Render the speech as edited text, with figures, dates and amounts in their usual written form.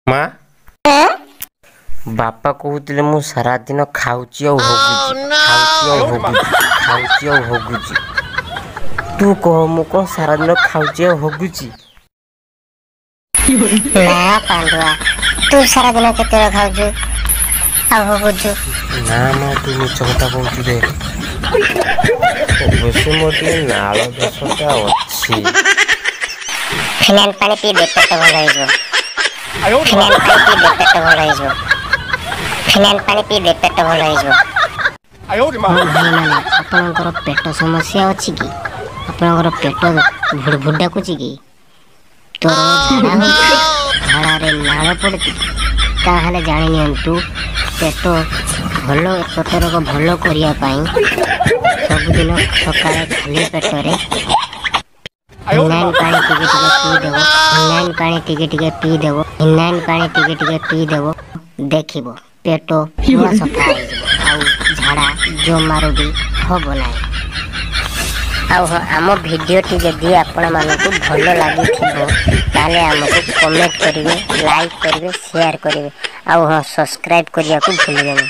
माँ बापा कहते मु सारा दिन खाऊची और होगुची तू कह मु कौन सारा दिन खाऊची और होगुची ना पांडुआ तू सारा दिन केते खाऊछु आ होगुछु ना माँ तू मिछ कथा कहू दे अवश्य मोटे नाल दशटा अच्छी फिनाइल पानी पी दे पेट भल हो फिनाइल पानी पी दे पेट भल हो फिनाइल पानी पी दे पेट भल हो भाई माने आपनकर पेट समस्या अछि कि आपनकर पेट भुड़ डाकुछि कि तोर झाड़ा रे नाळ पड़ती ताहले जानि नियंतु पेट भलो पेटर को भलो करिया पाई सब दिन सकाळे खाली पेट रे हिनाइन पानी टिके टिके पी देबो हिनाइन पानी टिके पी देबो देखिबो पेट पूरा सफा हो आउ झाड़ा जो मारो भी होबो नाही आउ आम वीडियो टी जदि आपण मानकु भलो लागि थिबो ताले हमकु कमेंट करिवे लाइक करिवे शेयर करिवे आउ सब्सक्राइब करिया को भूलिबे।